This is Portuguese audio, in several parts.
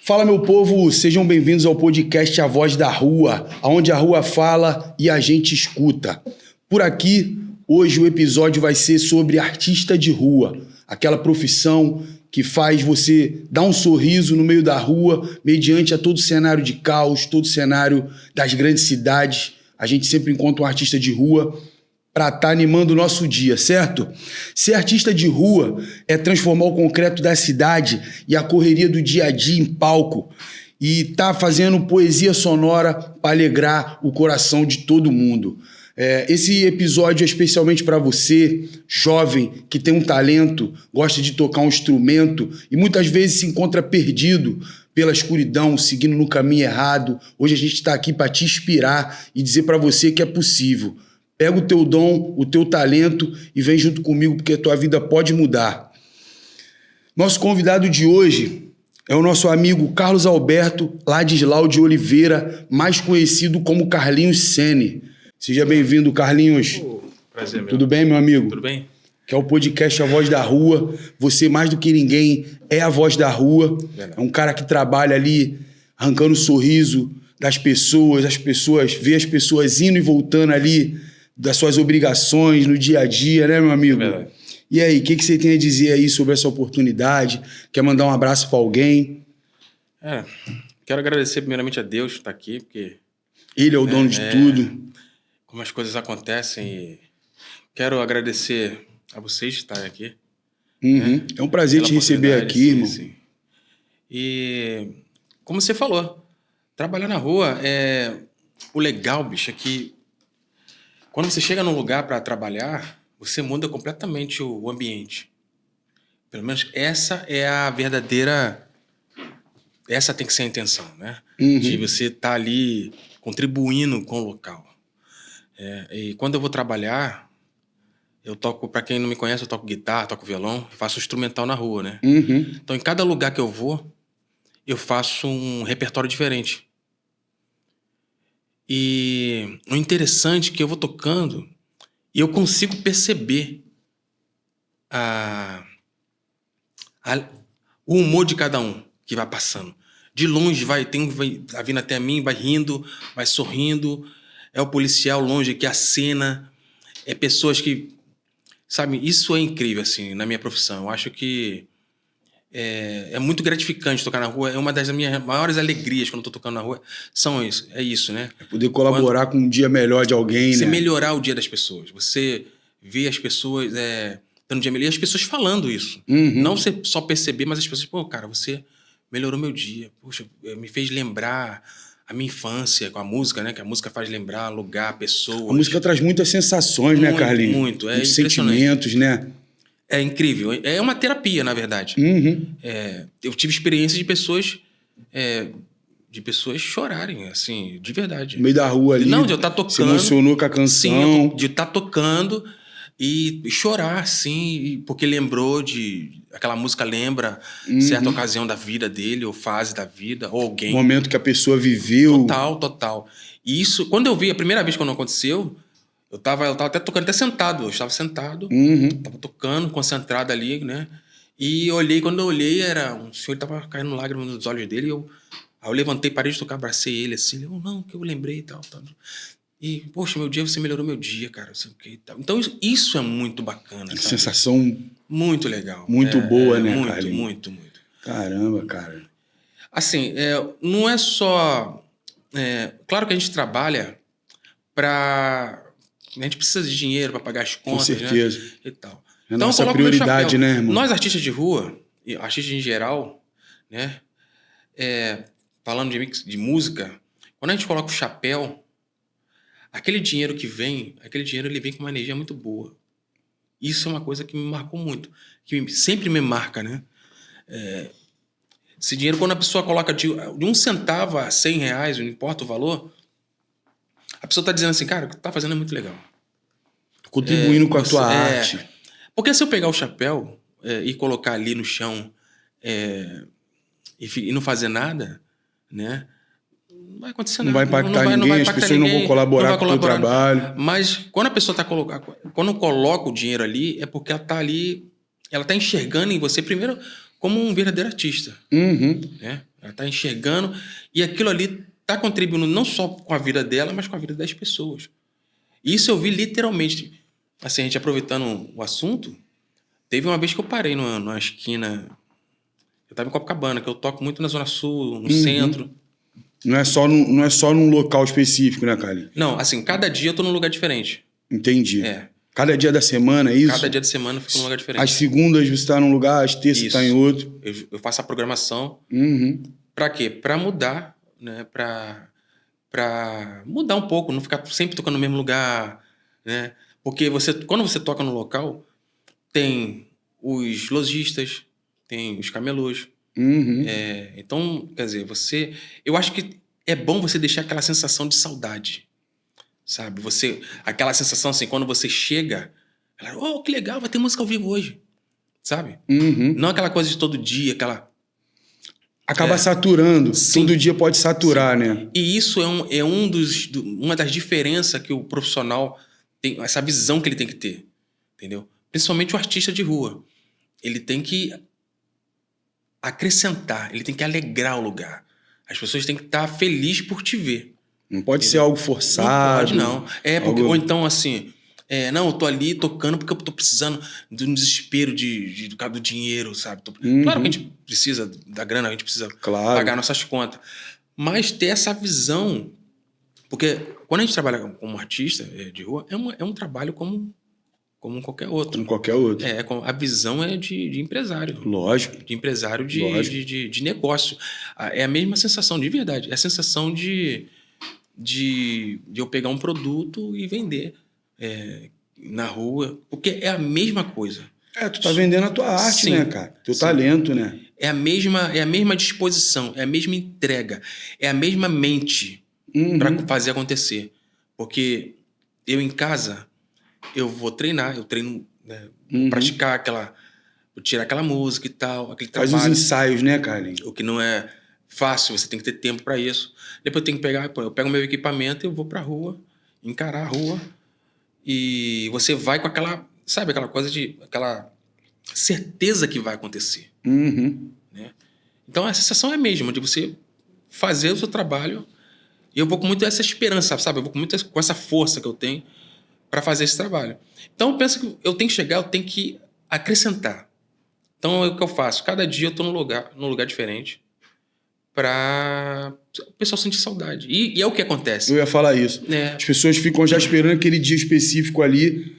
Fala, meu povo, sejam bem-vindos ao podcast A Voz da Rua, onde a rua fala e a gente escuta. Por aqui, hoje o episódio vai ser sobre artista de rua, aquela profissão que faz você dar um sorriso no meio da rua, mediante a todo o cenário de caos, todo o cenário das grandes cidades. A gente sempre encontra um artista de rua para estar animando o nosso dia, certo? Ser artista de rua é transformar o concreto da cidade e a correria do dia a dia em palco e tá fazendo poesia sonora para alegrar o coração de todo mundo. Esse episódio é especialmente para você, jovem, que tem um talento, gosta de tocar um instrumento e muitas vezes se encontra perdido pela escuridão, seguindo no caminho errado. Hoje a gente está aqui para te inspirar e dizer para você que é possível. Pega o teu dom, o teu talento e vem junto comigo, porque a tua vida pode mudar. Nosso convidado de hoje é o nosso amigo Carlos Alberto Ladislau de Oliveira, mais conhecido como Carlinhos Sene. Seja bem-vindo, Carlinhos. Prazer, meu. Tudo bem, meu amigo? Tudo bem? Que é o podcast A Voz da Rua. Você, mais do que ninguém, é a voz da rua. É um cara que trabalha ali, arrancando o sorriso das pessoas, vê as pessoas indo e voltando ali das suas obrigações no dia a dia, né, meu amigo? É verdade. E aí, o que você tem a dizer aí sobre essa oportunidade? Quer mandar um abraço para alguém? Quero agradecer primeiramente a Deus por estar aqui, porque Ele é o dono de tudo. como as coisas acontecem, e quero agradecer a vocês de estarem aqui. Uhum. É um prazer Pela te receber oportunidade, aqui, irmão. sim. E como você falou, trabalhar na rua o legal, bicho, é que quando você chega num lugar para trabalhar, você muda completamente o ambiente. Pelo menos essa é a verdadeira... Essa tem que ser a intenção, né? Uhum. De você estar ali contribuindo com o local. E quando eu vou trabalhar, eu toco, para quem não me conhece, eu toco guitarra, toco violão, faço instrumental na rua, né? Uhum. Então, em cada lugar que eu vou, eu faço um repertório diferente. E o interessante é que eu vou tocando e eu consigo perceber o humor de cada um que vai passando. De longe vai vindo até mim, vai rindo, vai sorrindo. É o policial longe que acena. É pessoas que... Sabe, isso é incrível, assim, na minha profissão. Eu acho que é muito gratificante tocar na rua. É uma das minhas maiores alegrias quando eu tô tocando na rua. É isso, né? Poder colaborar com um dia melhor de alguém, Você né? melhorar o dia das pessoas. Você vê as pessoas dando dia melhor. E as pessoas falando isso. Uhum. Não você só perceber, mas as pessoas... Pô, cara, você melhorou meu dia. Poxa, me fez lembrar a minha infância com a música, né? Que a música faz lembrar lugar, pessoas. A música traz muitas sensações, né, Carlinhos? Muito. É muitos impressionante. sentimentos, né? É incrível. É uma terapia, na verdade. Uhum. Eu tive experiência de pessoas... de pessoas chorarem, assim, de verdade. No meio da rua ali. Não, de eu estar tocando. Se emocionou com a canção. Sim, de estar tocando e chorar, assim, porque lembrou de... Aquela música lembra certa ocasião da vida dele, ou fase da vida, ou alguém. Momento que a pessoa viveu. Total. E isso, quando eu vi, a primeira vez quando aconteceu, eu tava até tocando, até sentado. Eu estava sentado, tava tocando, concentrado ali, né? E olhei, quando eu olhei, era um senhor que tava caindo lágrimas nos olhos dele, aí eu levantei, parei de tocar, abracei ele assim, não, que eu lembrei e tal. E, poxa, meu dia, você melhorou meu dia, cara, não sei o que e tal. Então, isso é muito bacana, sabe? Sensação muito legal. muito boa, né, Carlinhos? Muito. Caramba, cara. Assim, não é só... claro que a gente trabalha para... A gente precisa de dinheiro para pagar as contas, Com certeza. né? E tal. É a nossa prioridade, né, irmão? Nós, artistas de rua, e artistas em geral, né? Falando de música, quando a gente coloca o chapéu, aquele dinheiro ele vem com uma energia muito boa. Isso é uma coisa que me marcou muito, que sempre me marca, né? Esse dinheiro, quando a pessoa coloca de 1 centavo a R$100, não importa o valor, a pessoa está dizendo assim, cara, o que tu tá fazendo é muito legal. Contribuindo com a tua arte. Porque se eu pegar o chapéu e colocar ali no chão e não fazer nada, né? Não vai acontecer nada. Não vai impactar ninguém, as pessoas não vão colaborar com o teu trabalho. Mas quando a pessoa quando coloca o dinheiro ali, é porque ela tá ali, ela tá enxergando em você primeiro como um verdadeiro artista. Uhum. Né? Ela tá enxergando e aquilo ali tá contribuindo não só com a vida dela, mas com a vida das pessoas. Isso eu vi literalmente. Assim, a gente aproveitando o assunto, teve uma vez que eu parei numa esquina. Eu tava em Copacabana, que eu toco muito na Zona Sul, no centro. Não é só num local específico, né, Carlinhos? Não, assim, cada dia eu tô num lugar diferente. Entendi. É. Cada dia da semana, é isso? Cada dia de semana eu fico num lugar diferente. As segundas você tá num lugar, as terças Isso. tá em outro. Eu faço a programação. Uhum. Pra quê? Pra mudar, né? Pra mudar um pouco, não ficar sempre tocando no mesmo lugar, né? Porque quando você toca no local, tem os lojistas, tem os camelôs. Uhum. Então, quer dizer, eu acho que é bom você deixar aquela sensação de saudade, sabe? Aquela sensação assim, quando você chega, oh, que legal, vai ter música ao vivo hoje, sabe? Uhum. Não aquela coisa de todo dia, Acaba saturando. Sim. Todo dia pode saturar, né? E isso é uma das diferenças que o profissional tem, essa visão que ele tem que ter, entendeu? Principalmente o artista de rua. Ele tem que acrescentar, ele tem que alegrar o lugar. As pessoas têm que estar felizes por te ver. Não pode ser algo forçado. Não pode, não. Ou então, assim, não, eu tô ali tocando porque eu tô precisando de um desespero do dinheiro, sabe? Claro que a gente precisa da grana, a gente precisa pagar nossas contas. Mas ter essa visão... Porque quando a gente trabalha como artista de rua, é um trabalho como qualquer outro. Como qualquer outro. A visão é de empresário. Lógico. De empresário de negócio. É a mesma sensação, de verdade. É a sensação de eu pegar um produto e vender na rua. Porque é a mesma coisa. Tu tá vendendo a tua arte, né, cara? Teu talento, né? É a mesma disposição, é a mesma entrega, é a mesma mente para fazer acontecer. Porque eu em casa, eu vou treinar, eu treino, né, praticar tirar aquela música e tal, aquele trabalho. Faz os ensaios, né, Carlinhos? O que não é fácil, você tem que ter tempo para isso. Depois eu tenho que eu pego meu equipamento e eu vou pra rua, encarar a rua, e você vai com aquela, sabe, aquela certeza que vai acontecer. Né? Então a sensação é a mesma, de você fazer o seu trabalho, e eu vou com muito essa esperança, sabe? Eu vou com muito com essa força que eu tenho para fazer esse trabalho. Então eu penso que eu tenho que chegar, eu tenho que acrescentar. Então é o que eu faço. Cada dia eu tô num lugar diferente para o pessoal sentir saudade. E é o que acontece. Eu ia falar isso. As pessoas ficam já esperando aquele dia específico ali,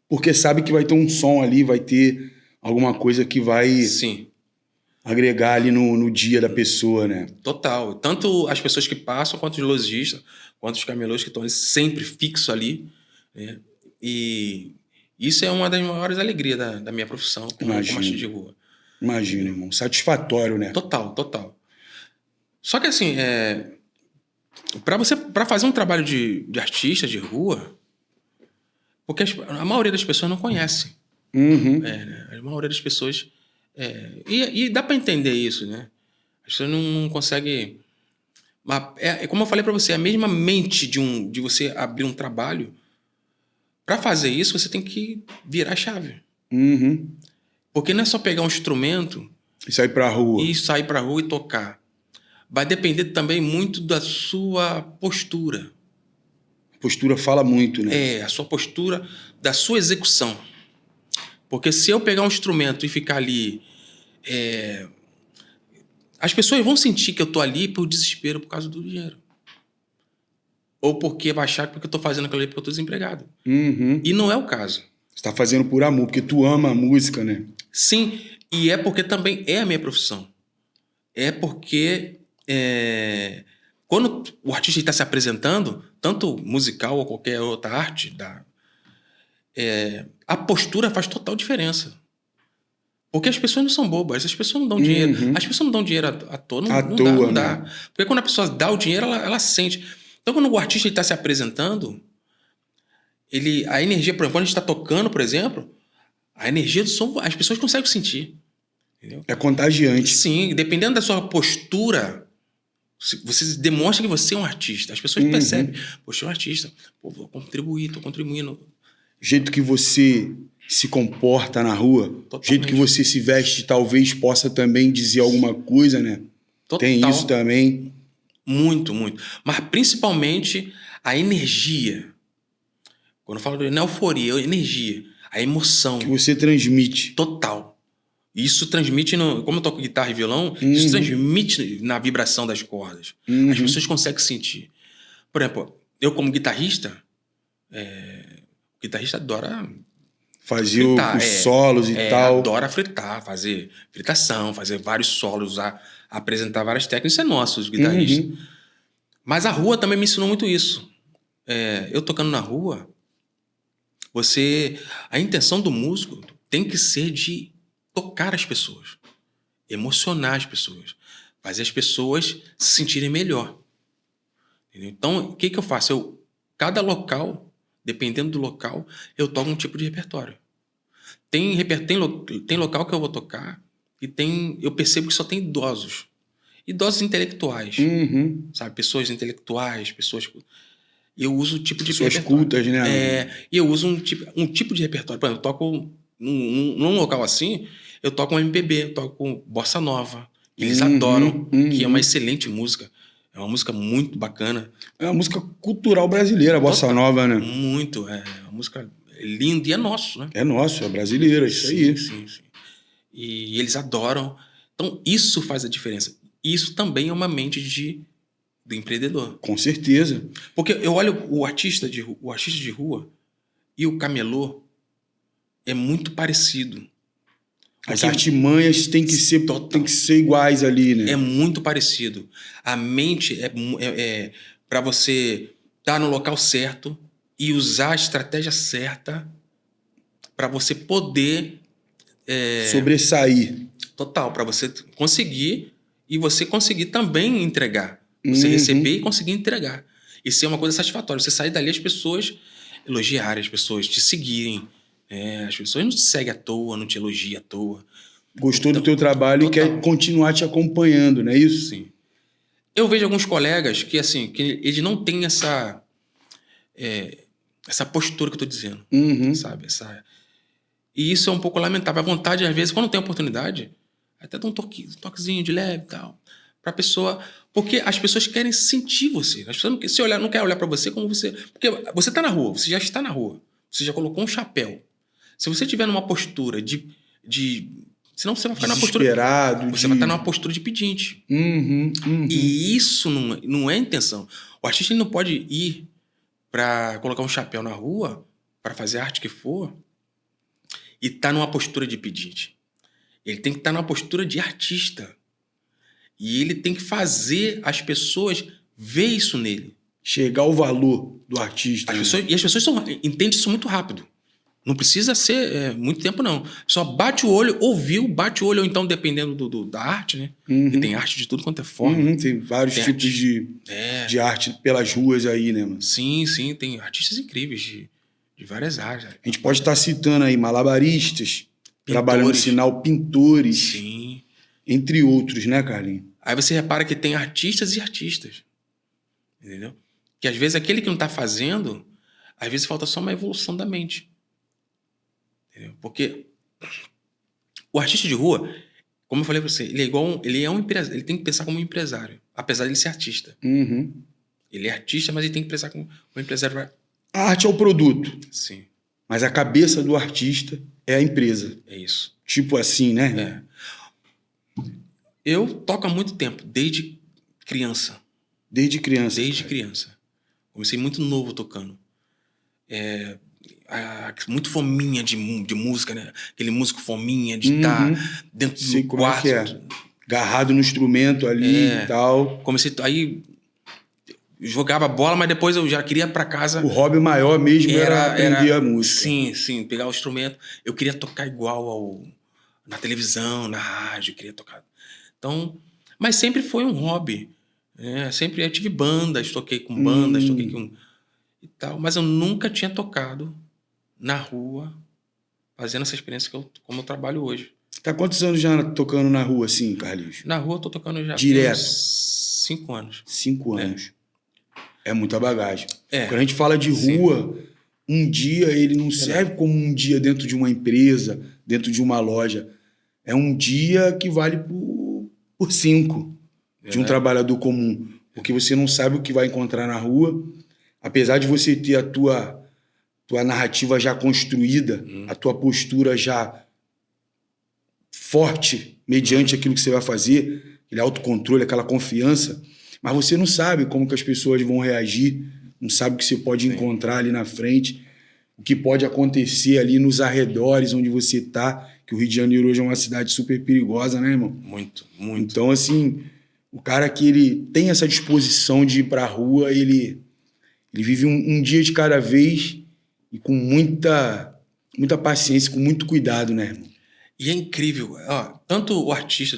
porque sabe que vai ter um som ali, vai ter alguma coisa que vai agregar ali no dia da pessoa, né? Total. Tanto as pessoas que passam, quanto os lojistas, quanto os camelôs que estão sempre fixos ali, né? E isso é uma das maiores alegrias da minha profissão como artista de rua. Imagina, irmão. Satisfatório, né? Total. Só que assim, para fazer um trabalho de artista de rua, porque a maioria das pessoas não conhece. Né? A maioria das pessoas... E dá para entender isso, né? As pessoas não conseguem... como eu falei para você, a mesma mente de você abrir um trabalho. Para fazer isso, você tem que virar a chave. Porque não é só pegar um instrumento... E sair pra rua. E tocar. Vai depender também muito da sua postura. A postura fala muito, né? A sua postura, da sua execução. Porque se eu pegar um instrumento e ficar ali... as pessoas vão sentir que eu tô ali por desespero por causa do dinheiro. Ou porque vai achar que eu tô fazendo aquilo ali porque eu tô desempregado. E não é o caso. Você tá fazendo por amor, porque tu ama a música, né? Sim, e é porque também é a minha profissão. É porque quando o artista está se apresentando, tanto musical ou qualquer outra arte, a postura faz total diferença. Porque as pessoas não são bobas, as pessoas não dão dinheiro. As pessoas não dão dinheiro à toa, não dá. Né? Porque quando a pessoa dá o dinheiro, ela sente. Então, quando o artista está se apresentando, a energia, por exemplo, quando a gente está tocando, por exemplo, a energia do som, as pessoas conseguem sentir. Entendeu? É contagiante. Sim, dependendo da sua postura, você demonstra que você é um artista. As pessoas percebem, poxa, eu sou um artista, vou contribuir, estou contribuindo. O jeito que você se comporta na rua, o jeito que você se veste, talvez possa também dizer alguma coisa, né? Total. Tem isso também. Muito, muito. Mas principalmente a energia. Quando eu falo de não euforia, energia. A emoção. Que você transmite. Total. Isso transmite, como eu toco guitarra e violão, isso transmite na vibração das cordas. As pessoas conseguem sentir. Por exemplo, eu como guitarrista, o guitarrista adora Fazer fritar, os solos e tal. Adora fritar, fazer fritação, fazer vários solos, apresentar várias técnicas. Isso é nosso, os guitarristas. Mas a rua também me ensinou muito isso. Eu tocando na rua, a intenção do músico tem que ser de tocar as pessoas, emocionar as pessoas, fazer as pessoas se sentirem melhor. Entendeu? Então, o que eu faço? Cada local, dependendo do local, eu toco um tipo de repertório. Tem local que eu vou tocar e eu percebo que só tem idosos. Idosos intelectuais. Sabe? Pessoas intelectuais, pessoas... Eu uso o tipo de pessoas repertório. cultas, né? E eu uso um tipo de repertório. Por exemplo, eu toco num local assim, eu toco um MPB, eu toco bossa nova. Eles adoram, que é uma excelente música. É uma música muito bacana. É uma música cultural brasileira, a bossa nova, né? Muito. É uma música linda e é nosso, né? É nosso, é brasileira, isso aí. Sim. E eles adoram. Então, isso faz a diferença. Isso também é uma mente do empreendedor. Com certeza. Porque eu olho o artista de rua e o camelô é muito parecido. As artimanhas têm que ser iguais ali, né? É muito parecido. A mente para você estar no local certo e usar a estratégia certa para você poder... sobressair. Total, para você conseguir e você conseguir também entregar. Você receber e conseguir entregar. Isso é uma coisa satisfatória. Você sair dali, as pessoas elogiarem, as pessoas te seguirem. As pessoas não te seguem à toa, não te elogiam à toa. Gostou do teu trabalho total. E quer continuar te acompanhando, não é isso? Sim. Eu vejo alguns colegas que eles não têm essa postura que eu estou dizendo. Sabe? E isso é um pouco lamentável. A vontade, às vezes, quando tem oportunidade, até dá um toquezinho de leve e tal, para a pessoa... Porque as pessoas querem sentir você. As pessoas não querem olhar para você como você... Porque você está na rua, você já está na rua. Você já colocou um chapéu. Se você estiver numa postura de... Senão você vai ficar na postura... Você vai estar numa postura de pedinte. E isso não é intenção. O artista não pode ir para colocar um chapéu na rua, para fazer a arte que for, e estar numa postura de pedinte. Ele tem que estar numa postura de artista. E ele tem que fazer as pessoas ver isso nele. Chegar ao valor do artista. E as pessoas entendem isso muito rápido. Não precisa ser muito tempo, não. Só bate o olho, ouviu, bate o olho, ou então, dependendo da arte, né? E tem arte de tudo quanto é forma. Tem vários tipos de arte pelas ruas aí, né, mano? Sim. Tem artistas incríveis de várias áreas. A gente pode estar citando aí malabaristas, trabalhando no sinal, pintores. Sim. Entre outros, né, Carlinhos? Aí você repara que tem artistas e artistas. Entendeu? Que às vezes aquele que não está fazendo, às vezes falta só uma evolução da mente. Entendeu? Porque o artista de rua, como eu falei para você, ele é um empresário, ele tem que pensar como um empresário, apesar de ele ser artista. Ele é artista, mas ele tem que pensar como um empresário. A arte é o produto. Sim. Mas a cabeça do artista é a empresa. É isso. Tipo assim, né? Eu toco há muito tempo, desde criança. Desde criança. Desde criança. Comecei muito novo tocando. Muito fominha de música, né? Aquele músico fominha de estar dentro do quarto. Agarrado no instrumento ali e tal. Comecei... Aí jogava bola, mas depois eu já queria ir pra casa. O hobby maior mesmo era aprender a música. Sim, pegar o instrumento. Eu queria tocar igual na televisão, na rádio, eu queria tocar. Então, mas sempre foi um hobby. Sempre eu tive bandas, toquei com bandas, toquei com... e tal, mas eu nunca tinha tocado na rua, fazendo essa experiência como eu trabalho hoje. Tá há quantos anos já tocando na rua, assim, Carlinhos? Na rua eu tô tocando já direto? 5 anos. 5 anos. É muita bagagem. É. Quando a gente fala de rua, um dia ele não serve como um dia dentro de uma empresa, dentro de uma loja. É um dia que vale por 5. de um trabalhador comum. Porque você não sabe o que vai encontrar na rua. Apesar de você ter a tua narrativa já construída, a tua postura já forte mediante aquilo que você vai fazer, aquele autocontrole, aquela confiança, mas você não sabe como que as pessoas vão reagir, não sabe o que você pode encontrar ali na frente, o que pode acontecer ali nos arredores onde você está, que o Rio de Janeiro hoje é uma cidade super perigosa, né, irmão? Muito, muito. Então, assim, o cara que ele tem essa disposição de ir pra rua, ele vive um dia de cada vez e com muita paciência, com muito cuidado, né, irmão? E é incrível, ó, tanto o artista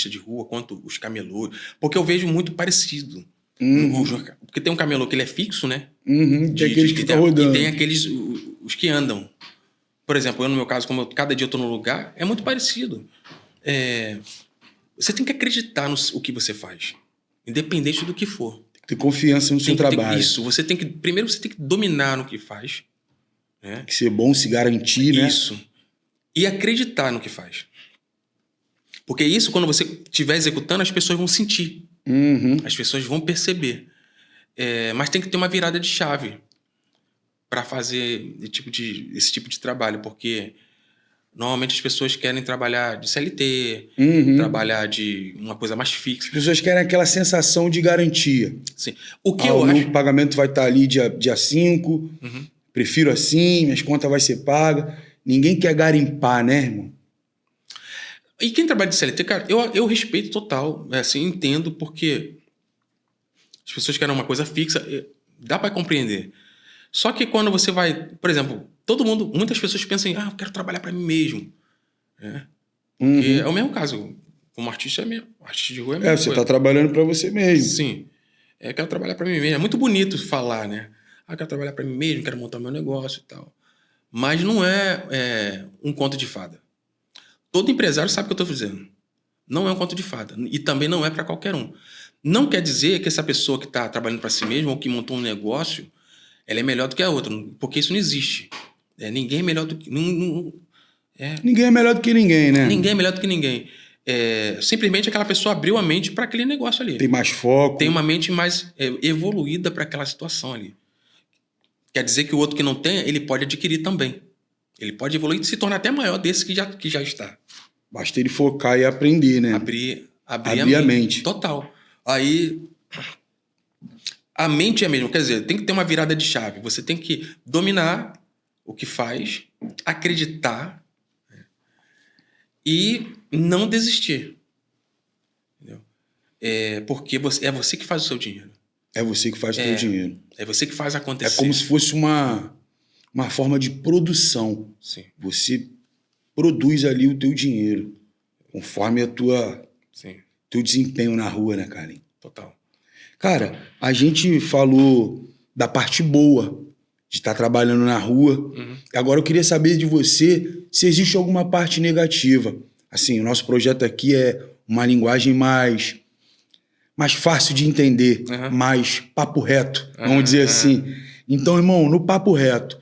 de rua quanto os camelôs, porque eu vejo muito parecido. Porque tem um camelô que ele é fixo, né? Tem aqueles que ficam rodando. E tem aqueles, os que andam. Por exemplo, eu no meu caso, como cada dia eu tô num lugar, é muito parecido. Você tem que acreditar no que você faz, independente do que for. Tem que ter confiança no seu trabalho. Isso, primeiro você tem que dominar no que faz. Né? Tem que ser bom, se garantir, né? Isso. E acreditar no que faz. Porque isso, quando você estiver executando, as pessoas vão sentir. As pessoas vão perceber. Mas tem que ter uma virada de chave para fazer esse tipo de trabalho. Porque normalmente as pessoas querem trabalhar de CLT, trabalhar de uma coisa mais fixa. As pessoas querem aquela sensação de garantia. Sim. O que eu acho... O pagamento vai estar ali dia 5, prefiro assim, minhas contas vai ser pagas. Ninguém quer garimpar, né, irmão? E quem trabalha de CLT, cara, eu respeito total, assim, entendo, porque as pessoas querem uma coisa fixa, dá para compreender. Só que quando você vai, por exemplo, muitas pessoas pensam, eu quero trabalhar para mim mesmo. Porque é o mesmo caso, como artista é mesmo, artista de rua é a mesma você coisa. tá trabalhando para você mesmo. Sim, eu quero trabalhar para mim mesmo. É muito bonito falar, né? Eu quero trabalhar para mim mesmo, quero montar meu negócio e tal. Mas não é um conto de fada. Todo empresário sabe o que eu estou dizendo. Não é um conto de fada. E também não é para qualquer um. Não quer dizer que essa pessoa que está trabalhando para si mesma ou que montou um negócio, ela é melhor do que a outra. Porque isso não existe. Ninguém é melhor do que... Ninguém é melhor do que ninguém, né? Ninguém é melhor do que ninguém. Simplesmente aquela pessoa abriu a mente para aquele negócio ali. Tem mais foco. Tem uma mente mais evoluída para aquela situação ali. Quer dizer que o outro que não tem, ele pode adquirir também. Ele pode evoluir e se tornar até maior desse que já está. Basta ele focar e aprender, né? Abrir a mente. Total. Aí, a mente é mesmo. Quer dizer, tem que ter uma virada de chave. Você tem que dominar o que faz, acreditar, né? E não desistir. Entendeu? Porque é você que faz o seu dinheiro. É você que faz o seu dinheiro. É você que faz acontecer. É como se fosse uma forma de produção. Sim. Você produz ali o teu dinheiro, conforme teu desempenho na rua, né, Carlinhos? Total. Cara, a gente falou da parte boa de estar trabalhando na rua. Agora eu queria saber de você se existe alguma parte negativa. Assim, o nosso projeto aqui é uma linguagem mais fácil de entender, mais papo reto, vamos dizer assim. Então, irmão, no papo reto,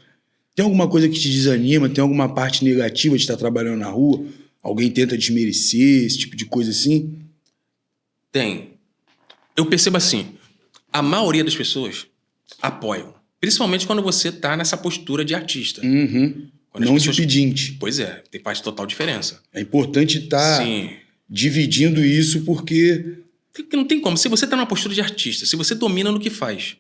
tem alguma coisa que te desanima? Tem alguma parte negativa de estar trabalhando na rua? Alguém tenta desmerecer, esse tipo de coisa assim? Tem. Eu percebo assim, a maioria das pessoas apoiam. Principalmente quando você está nessa postura de artista. Não de pedinte. Pois é, faz total diferença. É importante estar dividindo isso porque... Porque não tem como. Se você está numa postura de artista, se você domina no que faz,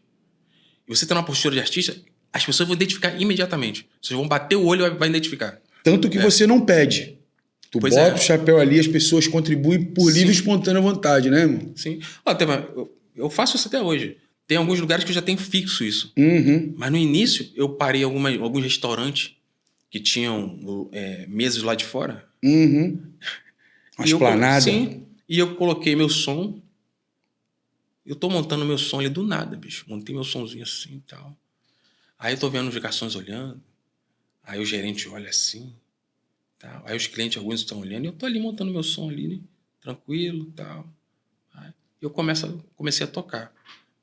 e você está numa postura de artista, as pessoas vão identificar imediatamente. Vocês vão bater o olho e vai identificar. Tanto que você não pede. Tu bota o chapéu ali, as pessoas contribuem por livre e espontânea vontade, né, irmão? Sim. Eu faço isso até hoje. Tem alguns lugares que eu já tenho fixo isso. Mas no início, eu parei alguns restaurantes que tinham mesas lá de fora. Uma esplanada. Sim. E eu coloquei meu som. Eu tô montando meu som ali do nada, bicho. Montei meu somzinho assim e tal. Aí eu tô vendo os garçons olhando. Aí o gerente olha assim. Tal. Aí os clientes, alguns estão olhando. E eu tô ali montando meu som ali, né? Tranquilo e tal. Aí eu comecei a tocar.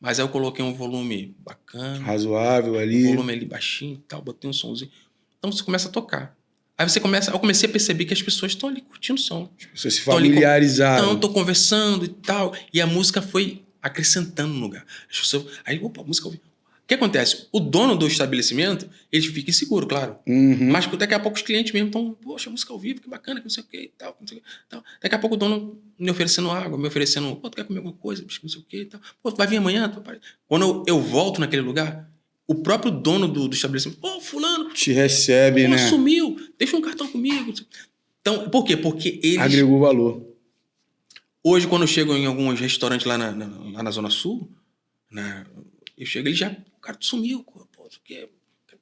Mas aí eu coloquei um volume bacana. Razoável ali. Um volume ali baixinho e tal. Botei um somzinho. Então você começa a tocar. Aí eu comecei a perceber que as pessoas estão ali curtindo o som. As pessoas se familiarizaram. Então, tô conversando e tal. E a música foi acrescentando no lugar. As pessoas, aí, opa, a música... O que acontece? O dono do estabelecimento, ele fica inseguro, claro. Mas daqui a pouco os clientes mesmo estão, poxa, música ao vivo, que bacana, que não sei o que e tal, não sei o que, tal. Daqui a pouco o dono me oferecendo água, me oferecendo, pô, tu quer comer alguma coisa, não sei o que e tal. Pô, tu vai vir amanhã? Quando eu volto naquele lugar, o próprio dono do estabelecimento, pô, fulano... Te recebe, né? Sumiu, deixa um cartão comigo. Então, por quê? Porque eles... Agregou valor. Hoje, quando eu chego em alguns restaurantes lá na Zona Sul, eu chego, ele já... O cara sumiu, pô,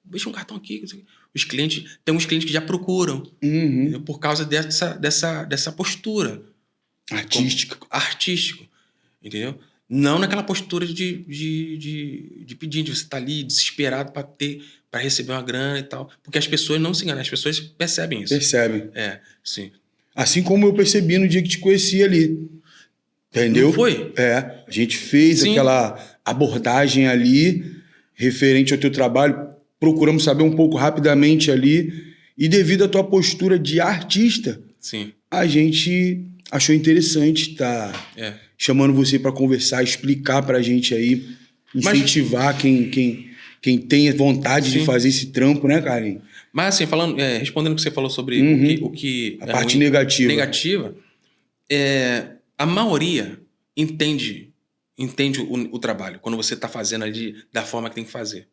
deixa um cartão aqui. Os clientes... Tem uns clientes que já procuram. Por causa dessa postura. Artístico. Entendeu? Não naquela postura de pedinte. Você tá ali desesperado para receber uma grana e tal. Porque as pessoas não se enganam. As pessoas percebem isso. Percebem. Sim. Assim como eu percebi no dia que te conheci ali. Entendeu? Não foi? A gente fez aquela abordagem ali referente ao teu trabalho. Procuramos saber um pouco rapidamente ali. E devido à tua postura de artista, sim, a gente achou interessante estar chamando você para conversar, explicar para a gente aí, incentivar quem tem vontade de fazer esse trampo, né, Karen? Mas assim, respondendo o que você falou sobre o que a parte negativa, a maioria entende o trabalho quando você está fazendo ali da forma que tem que fazer.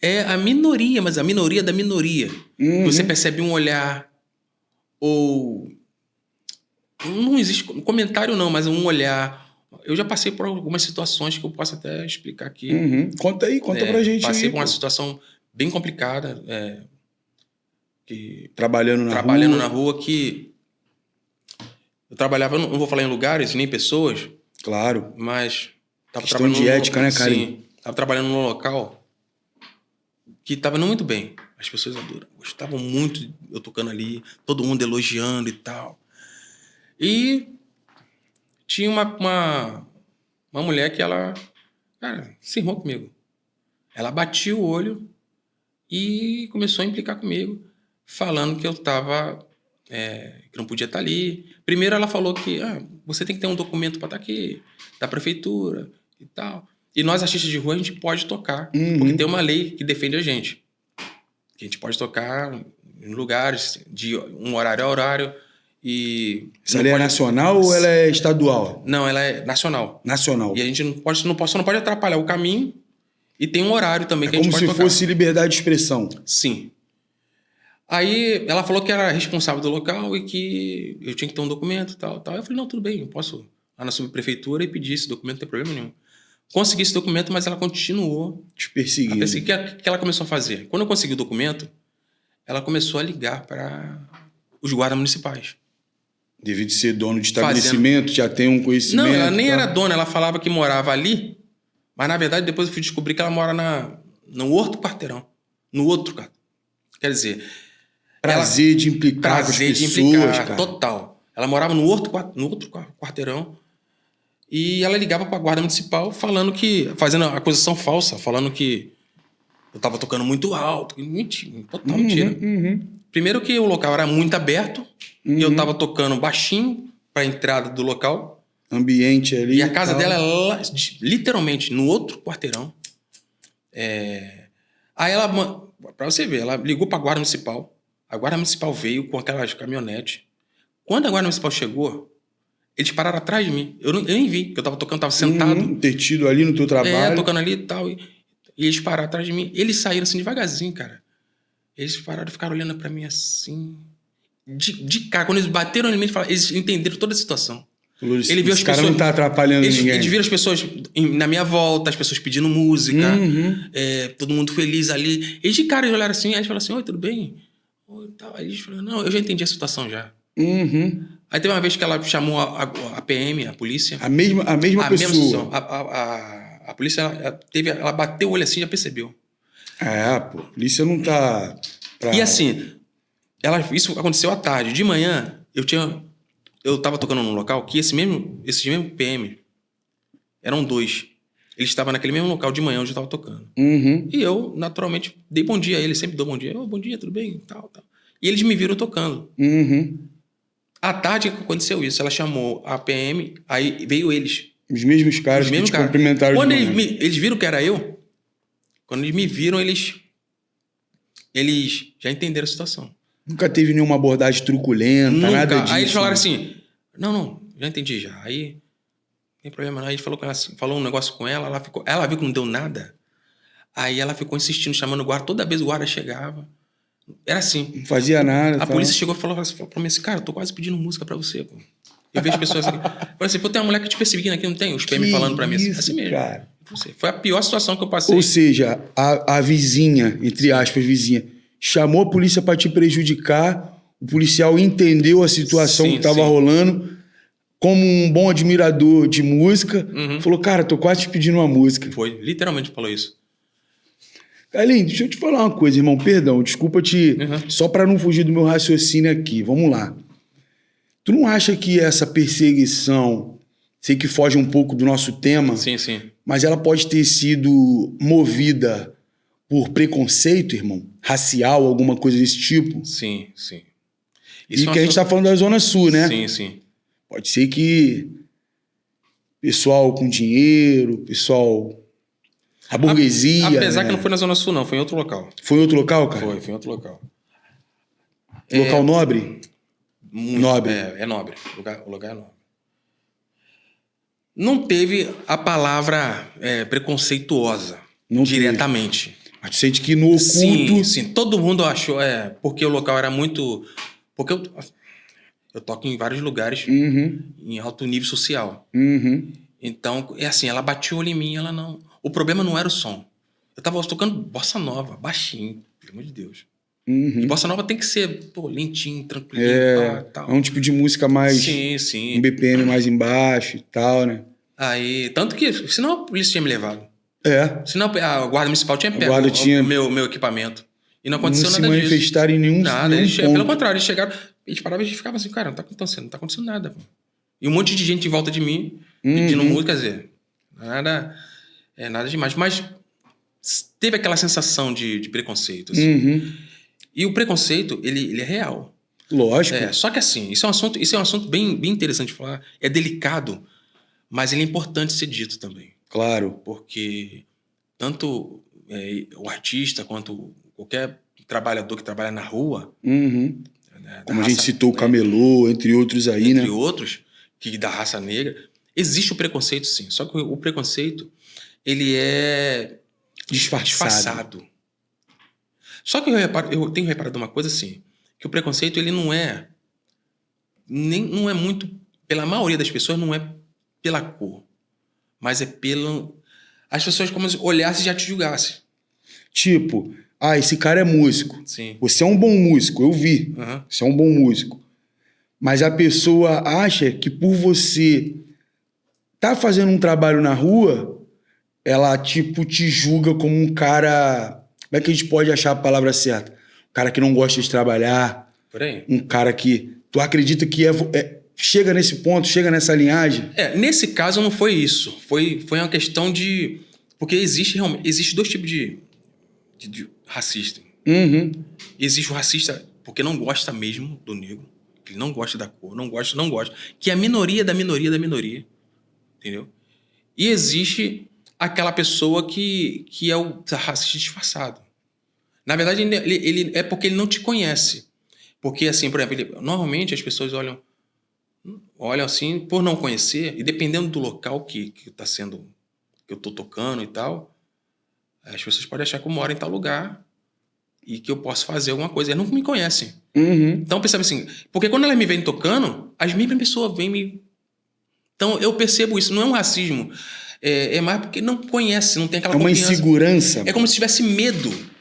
É a minoria, mas a minoria da minoria. Você percebe um olhar ou... Não existe comentário não, mas um olhar. Eu já passei por algumas situações que eu posso até explicar aqui. Conta pra gente. Passei por uma situação bem complicada. Trabalhando na rua que... Eu trabalhava, não vou falar em lugares, nem pessoas. Claro. Mas... Questão de ética, né, cara? Sim. Estava trabalhando num local que estava não muito bem. As pessoas gostavam muito eu tocando ali, todo mundo elogiando e tal. E tinha uma mulher que ela, cara, se irmou comigo. Ela batia o olho e começou a implicar comigo, falando que eu tava, que não podia estar ali. Primeiro ela falou que você tem que ter um documento para estar aqui, da prefeitura e tal. E nós, artistas de rua, a gente pode tocar, porque tem uma lei que defende a gente. Que a gente pode tocar em lugares, de um horário a horário. E essa lei é nacional ou ela é estadual? Não, ela é nacional. Nacional. E a gente só não pode atrapalhar o caminho e tem um horário também que a gente pode tocar. Como se fosse liberdade de expressão. Sim. Aí ela falou que era responsável do local e que eu tinha que ter um documento e tal. Eu falei, não, tudo bem, eu posso ir lá na subprefeitura e pedir esse documento, não tem problema nenhum. Consegui esse documento, mas ela continuou te perseguindo. O que ela começou a fazer? Quando eu consegui o documento, ela começou a ligar para os guardas municipais. Devido ser dono de estabelecimento, já tem um conhecimento. Não, ela nem era dona, ela falava que morava ali, mas na verdade depois eu fui descobrir que ela mora no outro quarteirão. No outro, cara. Quer dizer... Prazer de implicar com as pessoas, cara. Total. Ela morava no outro quarteirão e ela ligava para a guarda municipal fazendo acusação falsa, falando que eu tava tocando muito alto. Mentira, total mentira. Primeiro que o local era muito aberto e eu tava tocando baixinho para a entrada do local. Ambiente ali. E a casa dela é lá, literalmente no outro quarteirão. Aí ela, para você ver, ela ligou para a guarda municipal. A guarda municipal veio com aquelas caminhonetes. Quando a guarda municipal chegou, eles pararam atrás de mim. Eu nem vi, porque eu tava tocando, tava sentado. Detido ali no teu trabalho. Tocando ali e tal. E eles pararam atrás de mim. Eles saíram assim devagarzinho, cara. Eles pararam e ficaram olhando pra mim assim. De cara. Quando eles bateram em mim, eles entenderam toda a situação. Ele viu as pessoas. Cara não tá atrapalhando ninguém. Eles viram as pessoas na minha volta, as pessoas pedindo música, todo mundo feliz ali. Eles de cara eles olharam assim, aí eles falaram assim: oi, tudo bem? Oi, tal. Aí eles falaram: não, eu já entendi a situação já. Aí teve uma vez que ela chamou a PM, a polícia. A mesma pessoa. A polícia, ela bateu o olho assim e já percebeu. A polícia não tá... E assim, isso aconteceu à tarde. De manhã, eu tava tocando num local que esse mesmo PM, eram 2. Ele estava naquele mesmo local de manhã onde eu tava tocando. E eu, naturalmente, dei bom dia a ele. Sempre dou bom dia. Bom dia, tudo bem? Tal. E eles me viram tocando. Uhum. À tarde aconteceu isso. Ela chamou a PM, aí veio eles. Os mesmos caras Os que mesmos te caras. cumprimentaram Quando de eles, manhã. eles viram que era eu, quando eles me viram, eles já entenderam a situação. Nunca teve nenhuma abordagem truculenta, Nunca. nada disso. Aí eles falaram né? assim, não, já entendi já. Aí, não tem problema não. Aí falou com ela, falou um negócio com ela, ela viu que não deu nada. Aí ela ficou insistindo, chamando o guarda. Toda vez o guarda chegava. Era assim. Não fazia nada. A polícia chegou e falou pra mim assim, cara, eu tô quase pedindo música pra você, pô. Eu vejo pessoas aqui. Falei assim, pô, tem uma mulher que te perseguindo aqui, não tem? Os PM falando pra mim assim. Isso, Assim mesmo. cara. Foi a pior situação que eu passei. Ou seja, a vizinha, entre aspas, vizinha, chamou a polícia para te prejudicar, o policial entendeu a situação que estava rolando, como um bom admirador de música, falou, cara, tô quase te pedindo uma música. Foi, literalmente falou isso. Carlinhos, deixa eu te falar uma coisa, irmão, perdão, desculpa te... Só para não fugir do meu raciocínio aqui, vamos lá. Tu não acha que essa perseguição, sei que foge um pouco do nosso tema, Sim. mas ela pode ter sido movida por preconceito, irmão? Racial, alguma coisa desse tipo? Sim. Isso que a gente tá falando da Zona Sul, né? Sim. Pode ser que pessoal com dinheiro, pessoal... A burguesia... Apesar né? que não foi na Zona Sul, não. Foi em outro local. Foi em outro local, cara? Foi em outro local. Local nobre? Muito, Nobre. É nobre. O lugar é nobre. Não teve a palavra preconceituosa Não diretamente. Mas tu sente que no oculto... Sim. Todo mundo achou... porque o local era muito... Porque eu toco em vários lugares em alto nível social. Então, é assim, ela batia o olho em mim, ela não... O problema não era o som. Eu tava tocando bossa nova, baixinho, pelo amor de Deus. E bossa nova tem que ser, lentinho, tranquilinho, tal. É um tipo de música mais... Sim. Um BPM mais embaixo e tal, né? Aí, tanto que, senão a polícia tinha me levado. Senão a guarda municipal tinha pego guarda tinha... o meu equipamento. E não aconteceu nada disso. Não se manifestaram em nenhum nada. Nenhum ponto. Pelo contrário, eles chegaram, eles paravam e ficavam assim, cara, não tá acontecendo nada. Pô. E um monte de gente em volta de mim, pedindo música, quer dizer, nada demais. Mas teve aquela sensação de preconceito, assim. E o preconceito, ele é real. Lógico. Só que assim, isso é um assunto bem interessante de falar. É delicado, mas ele é importante ser dito também. Claro. Porque tanto o artista quanto qualquer trabalhador que trabalha na rua... Como a gente citou o Camelô, entre outros aí, né? Entre outros, que da raça negra. Existe o preconceito, sim. Só que o preconceito, ele é... disfarçado. Só que eu tenho reparado uma coisa assim, que o preconceito, ele não é muito, pela maioria das pessoas, não é pela cor, mas é pelo... As pessoas como se olhassem e já te julgassem. Tipo, esse cara é músico. Sim. Você é um bom músico, eu vi. Você é um bom músico. Mas a pessoa acha que por você tá fazendo um trabalho na rua, ela, tipo, te julga como um cara... Como é que a gente pode achar a palavra certa? Um cara que não gosta de trabalhar. Por aí. Um cara que... Tu acredita que chega nesse ponto, chega nessa linhagem? Nesse caso não foi isso. Foi uma questão de... Porque existe dois tipos de racista. Existe o racista porque não gosta mesmo do negro. Que ele não gosta da cor, não gosta. Que é a minoria da minoria da minoria. Entendeu? E existe aquela pessoa que é o racista disfarçado. Na verdade, ele é porque ele não te conhece. Porque, assim, por exemplo, normalmente as pessoas olham assim, por não conhecer, e dependendo do local que tá sendo, que eu tô tocando e tal, as pessoas podem achar que eu moro em tal lugar e que eu posso fazer alguma coisa. Eles não me conhecem. Então, percebe assim, porque quando elas me vêm tocando, as mesmas pessoas vêm me... Então, eu percebo isso, não é um racismo. É mais porque não conhece, não tem aquela confiança. É uma insegurança. É como se tivesse medo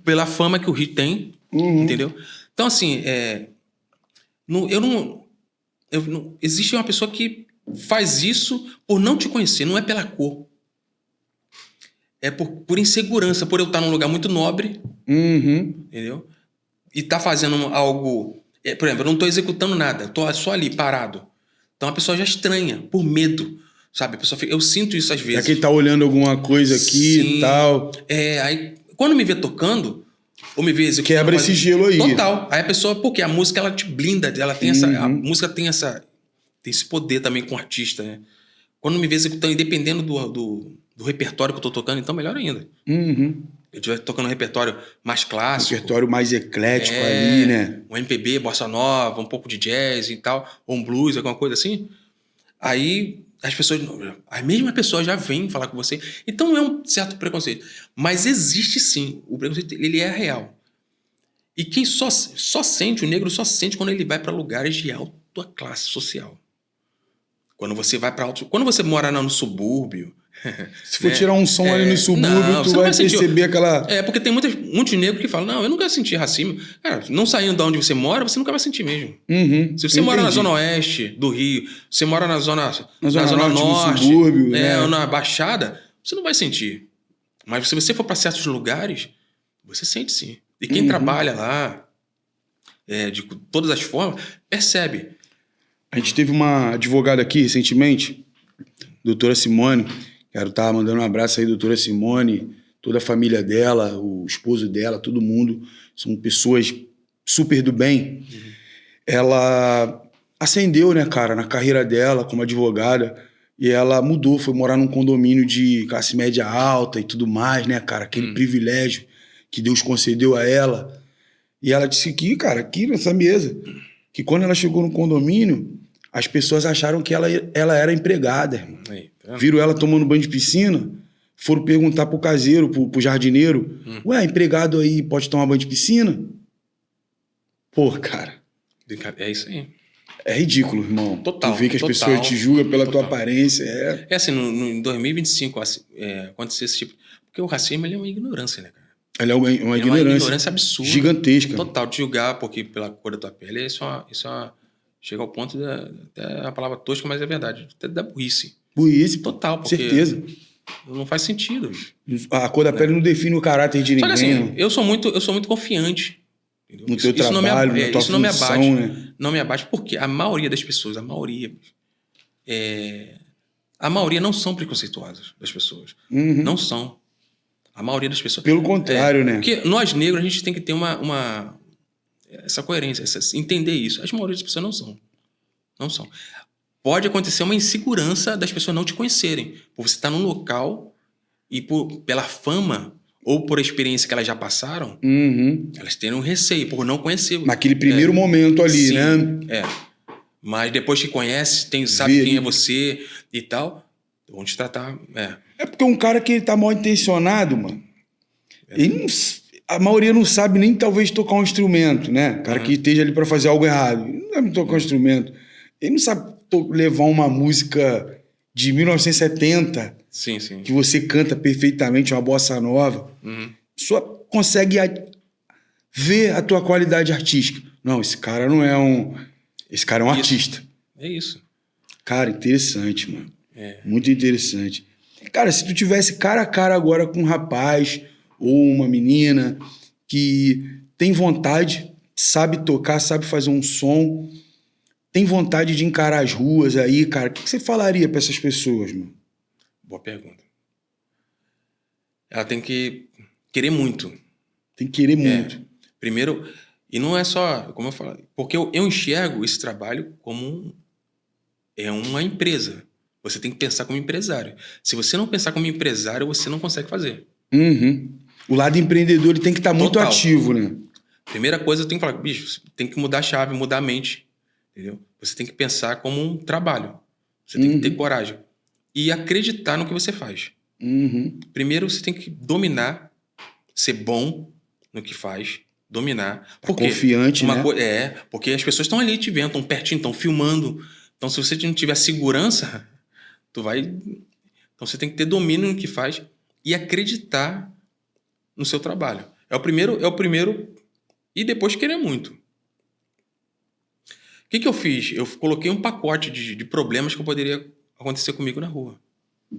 pela fama que o Rio tem, entendeu? Então, assim, existe uma pessoa que faz isso por não te conhecer, não é pela cor. É por insegurança, por eu estar num lugar muito nobre, entendeu? E tá fazendo algo... por exemplo, eu não estou executando nada, eu tô só ali, parado. Então a pessoa já estranha, por medo, sabe? A pessoa eu sinto isso às vezes. É quem tá olhando alguma coisa aqui e tal. Aí, quando me vê tocando, ou me vê executando... Quebra esse gelo aí. Total. Aí a pessoa, porque a música, ela te blinda, ela tem a música tem esse poder também com o artista, né? Quando me vê executando, dependendo do repertório que eu tô tocando, então melhor ainda. Eu estiver tocando um repertório mais clássico. Repertório mais eclético ali, né? Um MPB, bossa nova, um pouco de jazz e tal, ou um blues, alguma coisa assim. Aí as mesmas pessoas já vêm falar com você. Então é um certo preconceito. Mas existe sim. O preconceito, ele é real. E quem só sente, o negro só sente quando ele vai para lugares de alta classe social. Quando você vai para alto... Quando você mora no subúrbio... Se for tirar um som ali no subúrbio, tu vai perceber aquela... porque tem muitos negros que falam, não, eu nunca senti racismo. Cara, não saindo de onde você mora, você nunca vai sentir mesmo. Se você mora na zona oeste do Rio, você mora na zona norte, no subúrbio, ou na Baixada, você não vai sentir. Mas se você for para certos lugares, você sente sim. E quem trabalha lá, de todas as formas, percebe. A gente teve uma advogada aqui recentemente, doutora Simone. Quero estar mandando um abraço aí, doutora Simone, toda a família dela, o esposo dela, todo mundo. São pessoas super do bem. Ela ascendeu, né, cara, na carreira dela como advogada. E ela mudou, foi morar num condomínio de classe média alta e tudo mais, né, cara? Aquele privilégio que Deus concedeu a ela. E ela disse que, cara, aqui nessa mesa, que quando ela chegou no condomínio, as pessoas acharam que ela era empregada, irmão. Viram ela tomando banho de piscina, foram perguntar pro caseiro, pro jardineiro, ué, empregado aí pode tomar banho de piscina? Pô, cara. É isso aí. É ridículo, irmão. Total. Tu vê que as pessoas te julgam pela tua aparência. É assim, em 2025 acontecer esse tipo... Porque o racismo, ele é uma ignorância, né, cara? Ele é uma ignorância absurda. Gigantesca. Total. De julgar porque pela cor da tua pele, chega ao ponto até a palavra tosca, mas é verdade. Até da burrice. Burrice. Total. Porque certeza. Não faz sentido. A cor da pele não define o caráter de ninguém. Só que assim, eu sou muito confiante. Entendeu? No teu trabalho, na tua função, não me abate. Né? Não me abate porque a maioria das pessoas, a maioria não são preconceituosas das pessoas. Não são. A maioria das pessoas... Pelo contrário, né? Porque nós negros, a gente tem que ter essa coerência, entender isso. As maioria das pessoas não são. Não são. Pode acontecer uma insegurança das pessoas não te conhecerem. Por você estar num local e pela fama ou por a experiência que elas já passaram, elas terem um receio por não conhecer. Naquele primeiro momento ali, sim, né? Mas depois que conhece, sabe quem é você e tal, vão te tratar... É porque um cara que ele tá mal intencionado, mano, a maioria não sabe nem talvez tocar um instrumento, né? O cara que esteja ali para fazer algo errado, ele não sabe tocar um instrumento. Ele não sabe levar uma música de 1970 que você canta perfeitamente, uma bossa nova. Só consegue ver a tua qualidade artística. Não, esse cara não é um... Esse cara é um artista. É isso. Cara, interessante, mano. Muito interessante. Cara, se tu tivesse cara a cara agora com um rapaz ou uma menina que tem vontade, sabe tocar, sabe fazer um som, tem vontade de encarar as ruas aí, cara, o que você falaria pra essas pessoas, mano? Boa pergunta. Ela tem que querer muito. Tem que querer muito. Primeiro, e não é só, como eu falo, porque eu enxergo esse trabalho como uma empresa. Você tem que pensar como empresário. Se você não pensar como empresário, você não consegue fazer. O lado empreendedor ele tem que estar muito ativo, né? Primeira coisa, eu tenho que falar, bicho, tem que mudar a chave, mudar a mente. Entendeu? Você tem que pensar como um trabalho. Você tem que ter coragem. E acreditar no que você faz. Primeiro, você tem que dominar, ser bom no que faz, dominar. Porque confiante, né? Porque as pessoas estão ali te vendo, estão pertinho, estão filmando. Então, se você não tiver segurança, Então, você tem que ter domínio no que faz e acreditar no seu trabalho. É o primeiro e depois querer muito. O que eu fiz? Eu coloquei um pacote de problemas que poderia acontecer comigo na rua,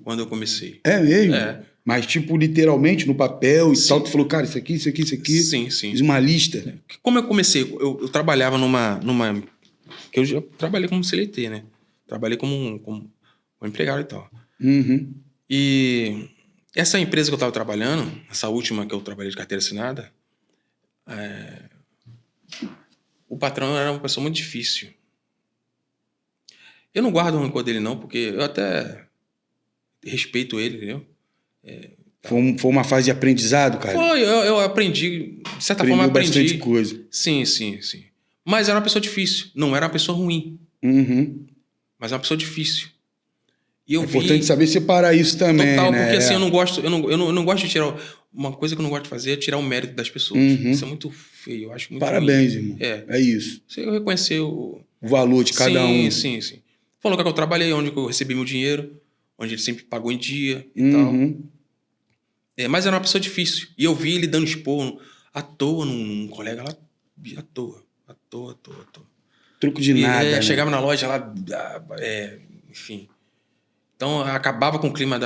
quando eu comecei. É mesmo? Mas, tipo, literalmente, no papel e tal, tu falou, cara, isso aqui. Sim. Fiz uma lista. Como eu comecei? Eu trabalhava numa... que eu já trabalhei como CLT, né? Trabalhei como um empregado e tal. E essa empresa que eu estava trabalhando, essa última que eu trabalhei de carteira assinada, O patrão era uma pessoa muito difícil. Eu não guardo o rancor dele, não, porque eu até respeito ele, entendeu? Foi uma fase de aprendizado, cara? Foi, eu aprendi, de certa forma eu aprendi. Bastante coisa. Sim. Mas era uma pessoa difícil, não era uma pessoa ruim, mas era uma pessoa difícil. E eu é importante saber separar isso também, total, né? porque assim, eu não gosto de tirar... Uma coisa que eu não gosto de fazer é tirar o mérito das pessoas. Isso é muito feio, eu acho muito Parabéns, ruim. irmão. É isso. Você reconhecer o valor de cada um. Sim. Falou que eu trabalhei, onde eu recebi meu dinheiro, onde ele sempre pagou em dia e tal. Mas era uma pessoa difícil. E eu vi ele dando expor à toa num colega lá, à toa. Truco de nada, né? Chegava na loja lá, enfim. Então, acabava com o clima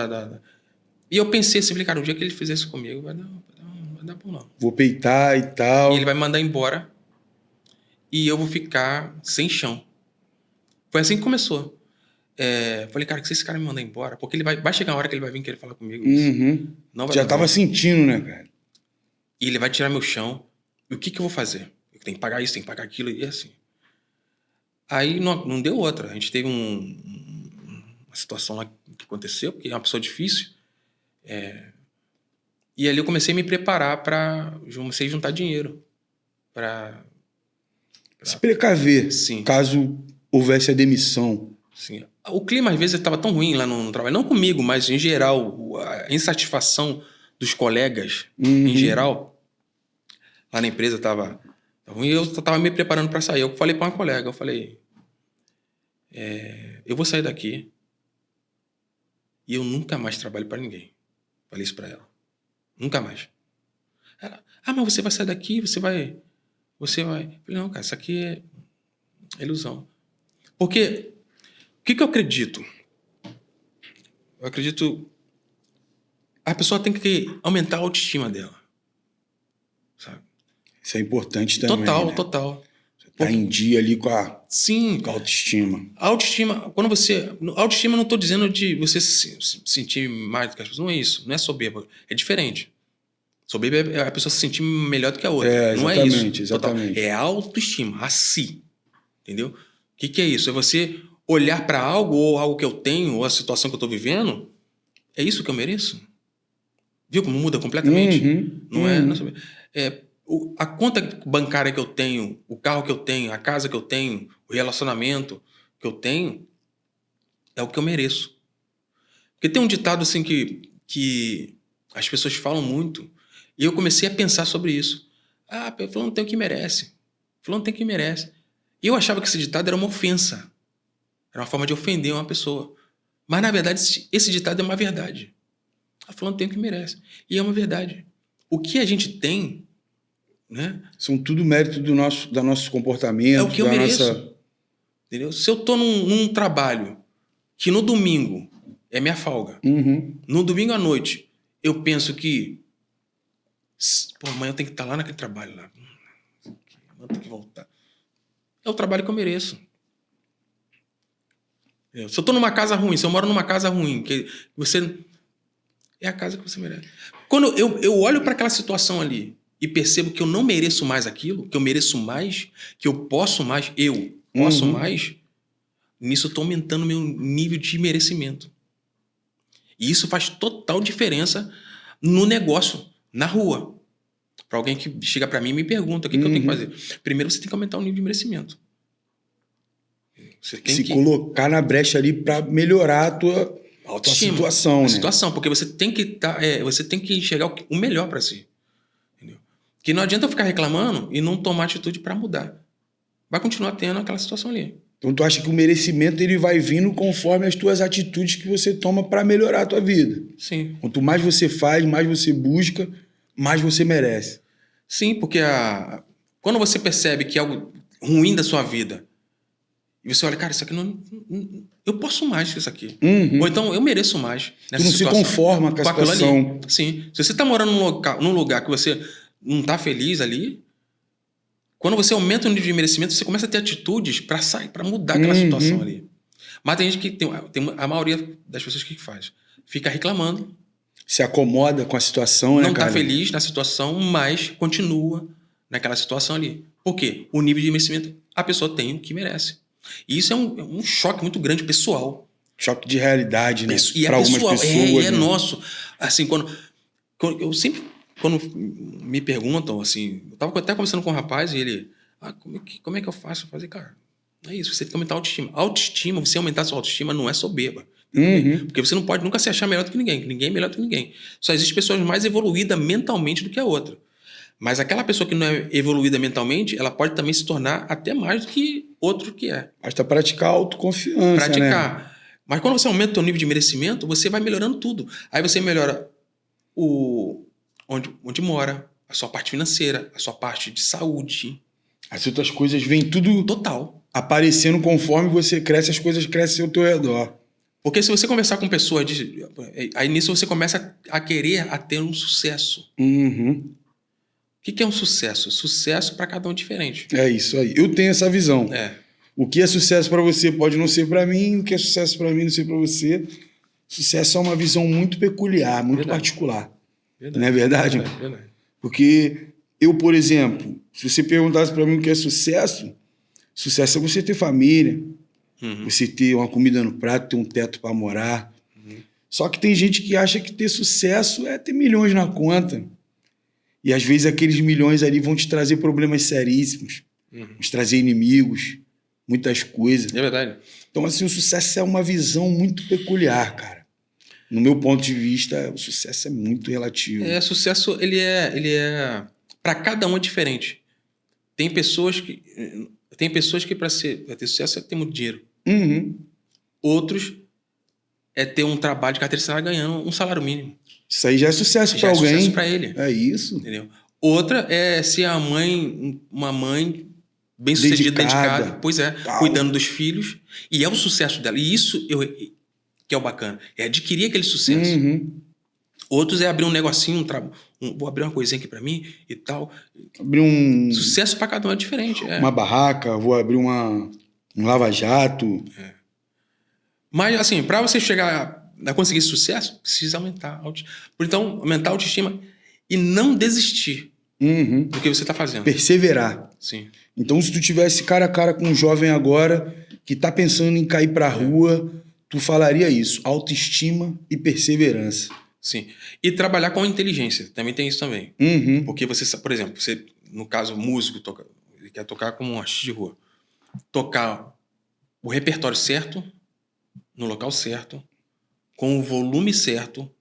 E eu pensei assim, falei, cara, o dia que ele fizer isso comigo, vai dar bom não. Vou peitar e tal. E ele vai me mandar embora e eu vou ficar sem chão. Foi assim que começou. Falei, cara, que se esse cara me mandar embora, porque ele vai chegar uma hora que ele vai vir querer falar comigo. Não vai já tava sentindo, né, cara? E ele vai tirar meu chão. E o que eu vou fazer? Eu tenho que pagar isso, tenho que pagar aquilo, e assim. Aí não deu outra. A gente teve uma situação lá que aconteceu, porque é uma pessoa difícil. E ali eu comecei a me preparar para juntar dinheiro. Para se precaver, sim. Caso houvesse a demissão. Sim. O clima, às vezes, estava tão ruim lá no trabalho. Não comigo, mas, em geral, a insatisfação dos colegas, em geral, lá na empresa estava ruim. Eu estava me preparando para sair. Eu falei para uma colega, eu falei, eu vou sair daqui e eu nunca mais trabalho para ninguém. Falei isso para ela. Nunca mais. Ela, mas você vai sair daqui, você vai... Eu falei, não, cara, isso aqui é ilusão. Porque... O que eu acredito? Eu acredito... A pessoa tem que aumentar a autoestima dela. Sabe? Isso é importante também, Total. Você tá em dia ali com a Sim. Com a autoestima. A autoestima, quando você... Autoestima, não estou dizendo de você se sentir mais do que as pessoas. Não é isso. Não é soberba. É diferente. Soberba é a pessoa se sentir melhor do que a outra. Não é isso. Exatamente. Total. É a autoestima. A si. Entendeu? O que é isso? É você... olhar para algo, ou algo que eu tenho, ou a situação que eu estou vivendo, é isso que eu mereço? Viu como muda completamente? Não é a conta bancária que eu tenho, o carro que eu tenho, a casa que eu tenho, o relacionamento que eu tenho, é o que eu mereço. Porque tem um ditado assim que as pessoas falam muito, e eu comecei a pensar sobre isso. Fulano tem o que merece. Fulano tem o que merece. E eu achava que esse ditado era uma ofensa. Era uma forma de ofender uma pessoa. Mas, na verdade, esse ditado é uma verdade. Fulano tem o que merece. E é uma verdade. O que a gente tem... né? São tudo mérito do nosso comportamento. É o que eu mereço. Entendeu? Se eu estou num trabalho que no domingo é minha folga, no domingo à noite eu penso que amanhã eu tenho que estar lá naquele trabalho lá. Amanhã eu tenho que voltar. É o trabalho que eu mereço. Se eu estou numa casa ruim, se eu moro numa casa ruim, que você... é a casa que você merece. Quando eu olho para aquela situação ali e percebo que eu não mereço mais aquilo, que eu mereço mais, que eu posso mais, mais, nisso eu estou aumentando meu nível de merecimento. E isso faz total diferença no negócio, na rua. Para alguém que chega para mim e me pergunta, o que eu tenho que fazer? Primeiro você tem que aumentar o nível de merecimento. Você tem que colocar na brecha ali para melhorar a tua situação, né? Situação, porque você tem que você tem que enxergar o melhor para si. Entendeu? Que não adianta eu ficar reclamando e não tomar atitude para mudar. Vai continuar tendo aquela situação ali. Então tu acha que o merecimento ele vai vindo conforme as tuas atitudes que você toma para melhorar a tua vida? Sim. Quanto mais você faz, mais você busca, mais você merece. Sim, porque quando você percebe que é algo ruim da sua vida e você olha, cara, isso aqui não... eu posso mais que isso aqui. Ou então, eu mereço mais nessa situação. Tu não se conforma com a situação. Ali. Sim. Se você está morando num lugar que você não está feliz ali, quando você aumenta o nível de merecimento, você começa a ter atitudes para sair, para mudar aquela situação ali. Mas tem gente que... tem a maioria das pessoas que faz? Fica reclamando. Se acomoda com a situação, né, não cara? Não está feliz na situação, mas continua naquela situação ali. Por quê? O nível de merecimento, a pessoa tem o que merece. E isso é um choque muito grande pessoal. Choque de realidade, né? E é Pra algumas pessoal, pessoas, é né? nosso. Assim, eu sempre, quando me perguntam, assim, eu tava até conversando com um rapaz e ele, como é que eu faço? Eu falei, cara, é isso, você tem que aumentar a autoestima. Autoestima, você aumentar a sua autoestima não é soberba. Porque você não pode nunca se achar melhor do que ninguém. Ninguém é melhor do que ninguém. Só existem pessoas mais evoluídas mentalmente do que a outra. Mas aquela pessoa que não é evoluída mentalmente, ela pode também se tornar até mais do que outro que é. Basta praticar a autoconfiança, né? Praticar. Mas quando você aumenta o seu nível de merecimento, você vai melhorando tudo. Aí você melhora onde mora, a sua parte financeira, a sua parte de saúde. As outras coisas vêm tudo Total. aparecendo conforme você cresce, as coisas crescem ao teu redor. Porque se você conversar com pessoas... Aí nisso você começa a querer ter um sucesso. Uhum. O que é um sucesso? Sucesso para cada um é diferente. É isso aí. Eu tenho essa visão. O que é sucesso para você pode não ser para mim, o que é sucesso para mim não ser para você. Sucesso é uma visão muito peculiar, muito particular. Não é verdade? Verdade. Porque eu, por exemplo, se você perguntasse para mim o que é sucesso, sucesso é você ter família, você ter uma comida no prato, ter um teto para morar. Só que tem gente que acha que ter sucesso é ter milhões na conta. E às vezes aqueles milhões ali vão te trazer problemas seríssimos, vão te trazer inimigos, muitas coisas. É verdade. Então, assim, o sucesso é uma visão muito peculiar, cara. No meu ponto de vista, o sucesso é muito relativo. Sucesso, ele é para cada um é diferente. Tem pessoas que para ter sucesso é ter muito dinheiro. Outros é ter um trabalho de carteira assinada ganhando um salário mínimo. Isso aí já é sucesso para alguém. Já é sucesso para ele. É isso. Entendeu? Outra é ser uma mãe bem-sucedida, dedicada. Pois é, cuidando dos filhos. E é o sucesso dela. E isso que é o bacana. É adquirir aquele sucesso. Outros é abrir um negocinho, vou abrir uma coisinha aqui para mim e tal. Abrir Sucesso para cada um é diferente. Uma barraca, vou abrir um lava-jato. Mas, assim, para você chegar a conseguir sucesso, precisa aumentar a autoestima. Então, aumentar a autoestima e não desistir do que você está fazendo. Perseverar. Sim. Então, se tu tivesse cara a cara com um jovem agora que tá pensando em cair pra rua, tu falaria isso, autoestima e perseverança. Sim. E trabalhar com a inteligência, também tem isso também. Porque você, por exemplo, você, no caso, músico, ele quer tocar como um artista de rua. Tocar o repertório certo, no local certo, com o volume certo.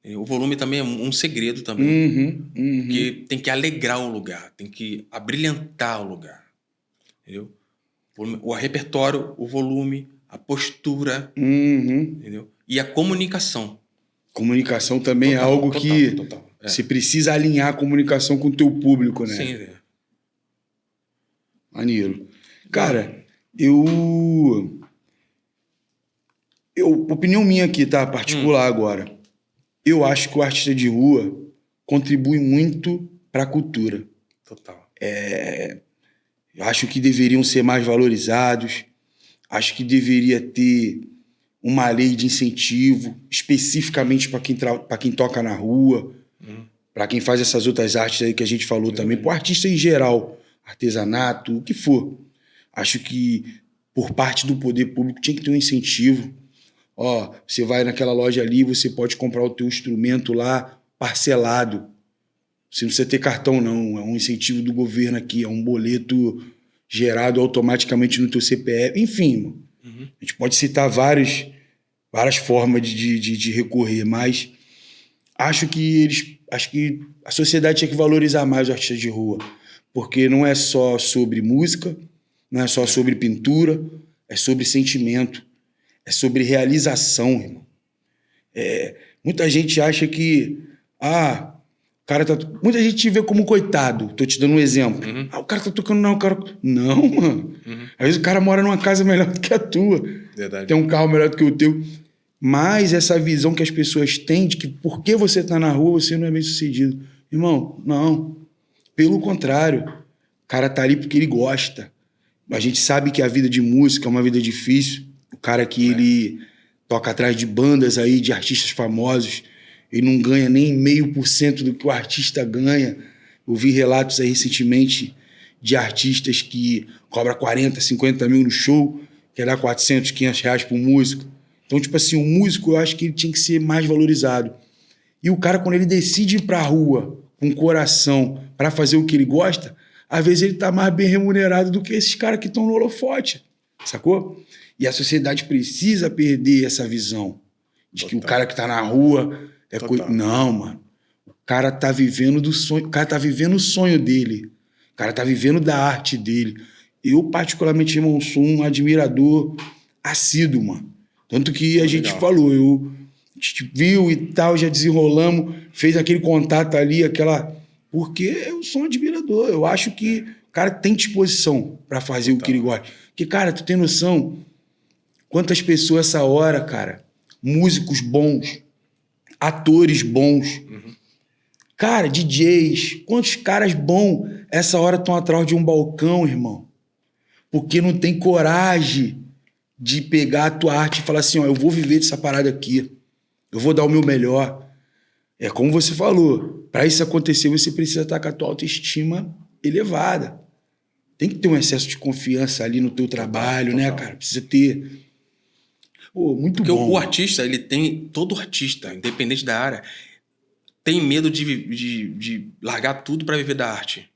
O volume também é um segredo também. Que tem que alegrar o lugar, tem que abrilhantar o lugar. Entendeu? O repertório, o volume, a postura, entendeu? E a comunicação. Comunicação também é algo que você precisa alinhar a comunicação com o teu público, né? Sim, Maneiro. Cara, opinião minha aqui, tá? Particular agora. Eu acho que o artista de rua contribui muito para a cultura. Total. Eu acho que deveriam ser mais valorizados. Acho que deveria ter uma lei de incentivo especificamente para quem toca na rua, para quem faz essas outras artes aí que a gente falou também, para o artista em geral, artesanato, o que for. Acho que por parte do poder público tinha que ter um incentivo. Você vai naquela loja ali, você pode comprar o teu instrumento lá parcelado. Você não precisa ter cartão, não. É um incentivo do governo aqui, é um boleto gerado automaticamente no teu CPF. Enfim, mano. A gente pode citar várias formas de recorrer, mas acho que a sociedade tinha que valorizar mais o artista de rua, porque não é só sobre música, não é só sobre pintura, é sobre sentimento, é sobre realização, irmão. Muita gente acha que muita gente te vê como coitado. Tô te dando um exemplo. O cara tá tocando Não, mano. Às vezes o cara mora numa casa melhor do que a tua. Verdade. Tem um carro melhor do que o teu. Mas essa visão que as pessoas têm de que porque você tá na rua, você não é bem sucedido. Irmão, não. Pelo contrário. O cara tá ali porque ele gosta. A gente sabe que a vida de música é uma vida difícil. O cara que ele toca atrás de bandas aí, de artistas famosos, ele não ganha nem 0,5% do que o artista ganha. Eu vi relatos aí recentemente de artistas que cobram 40, 50 mil no show, quer dar 400, 500 reais para um músico. Então, tipo assim, o músico eu acho que ele tinha que ser mais valorizado. E o cara, quando ele decide ir pra rua com coração para fazer o que ele gosta, às vezes ele tá mais bem remunerado do que esses caras que estão no holofote, sacou? E a sociedade precisa perder essa visão de que o cara que tá na rua é coisa. Não, mano. O cara tá vivendo do sonho, o cara tá vivendo o sonho dele. O cara tá vivendo da arte dele. Eu, particularmente, irmão, sou um admirador assíduo, mano. Tanto que a gente falou, a gente viu e tal, já desenrolamos, fez aquele contato ali, porque eu sou um admirador. Eu acho que o cara tem disposição para fazer o que ele gosta. Porque, cara, tu tem noção quantas pessoas essa hora, cara, músicos bons, atores bons, cara, DJs, quantos caras bons essa hora estão atrás de um balcão, irmão? Porque não tem coragem de pegar a tua arte e falar assim, ó, eu vou viver dessa parada aqui, eu vou dar o meu melhor. É como você falou, para isso acontecer, você precisa estar com a tua autoestima elevada. Tem que ter um excesso de confiança ali no teu trabalho, né, cara? Precisa ter... Pô, muito Porque bom. o artista, ele tem... Todo artista, independente da área, tem medo de largar tudo para viver da arte.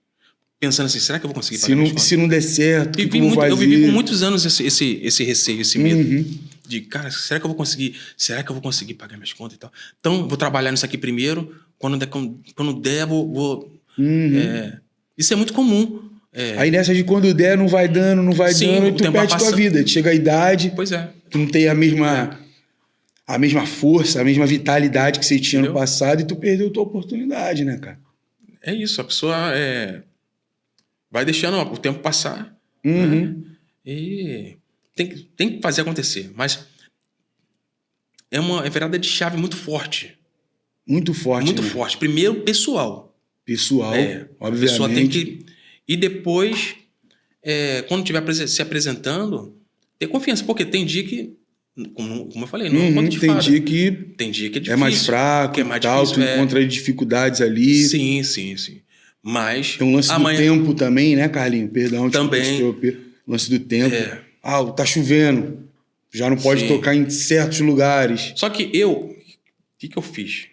Pensando assim, será que eu vou conseguir pagar minhas contas? Se não der certo, o que eu vou fazer? Eu vivi por muitos anos esse receio, esse medo. De, cara, será que eu vou conseguir? Será que eu vou conseguir pagar minhas contas e tal? Então, vou trabalhar nisso aqui primeiro. Quando der, vou... isso é muito comum. Aí nessa de quando der, não vai dando, e tu perde tua vida. Chega a idade, pois é. Tu não tem a mesma força, a mesma vitalidade que você tinha no passado e tu perdeu tua oportunidade, né, cara? É isso, a pessoa vai deixando o tempo passar, né? E tem que fazer acontecer. Mas é uma virada de chave muito forte. Muito forte, Muito né? forte. Primeiro, pessoal. Obviamente. A pessoa tem que... E depois, quando estiver se apresentando, ter confiança. Porque tem dia que, como eu falei, não é um conto de fada. Tem dia que é difícil. É mais fraco, que é mais tal, difícil, tu encontra dificuldades ali. Sim. Mas... Tem um lance do tempo também, né, Carlinho? Perdão, também. O lance do tempo. Tá chovendo. Já não pode tocar em certos lugares. Só que o que eu fiz?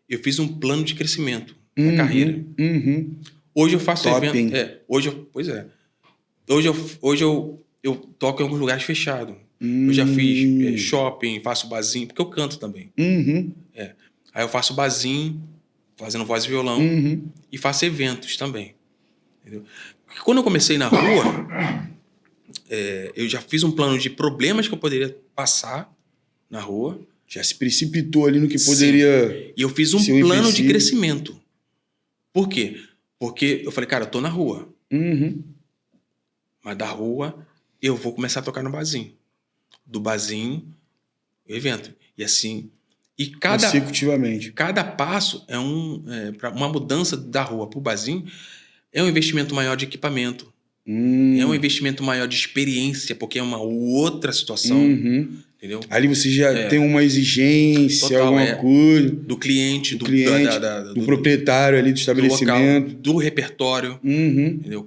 Eu fiz um plano de crescimento na carreira. Hoje eu faço evento. Hoje eu toco em alguns lugares fechados. Eu já fiz shopping, faço barzinho, porque eu canto também. Aí eu faço barzinho, fazendo voz e violão, e faço eventos também. Entendeu? Porque quando eu comecei na rua, eu já fiz um plano de problemas que eu poderia passar na rua. Já se precipitou ali no que poderia... E eu fiz um plano de crescimento. Por quê? Porque eu falei, cara, eu tô na rua. Mas da rua, eu vou começar a tocar no barzinho. Do barzinho, o evento. E assim... consecutivamente. Cada passo para uma mudança da rua pro barzinho, é um investimento maior de equipamento. É um investimento maior de experiência, porque é uma outra situação. Entendeu? Ali você já tem uma exigência, total, alguma coisa. Do cliente, do proprietário ali do estabelecimento. Do local, do repertório. Entendeu?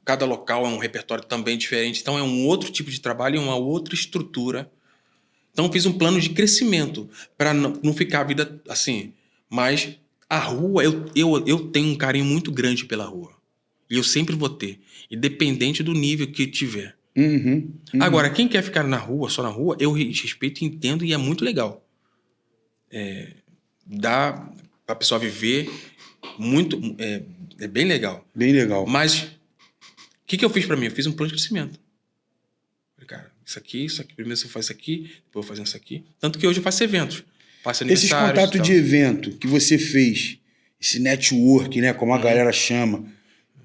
Cada local é um repertório também diferente. Então é um outro tipo de trabalho e uma outra estrutura. Então eu fiz um plano de crescimento para não ficar a vida assim. Mas a rua, eu tenho um carinho muito grande pela rua. E eu sempre vou ter. Independente do nível que tiver. Agora, quem quer ficar na rua, só na rua, eu respeito e entendo e é muito legal. Dá pra pessoa viver muito... É bem legal. Bem legal. Mas, o que eu fiz pra mim? Eu fiz um plano de crescimento. Falei, cara, isso aqui, primeiro você faz isso aqui, depois eu vou fazer isso aqui. Tanto que hoje eu faço eventos. Faço aniversários. Esses contatos de evento que você fez, esse network, né, como a galera chama,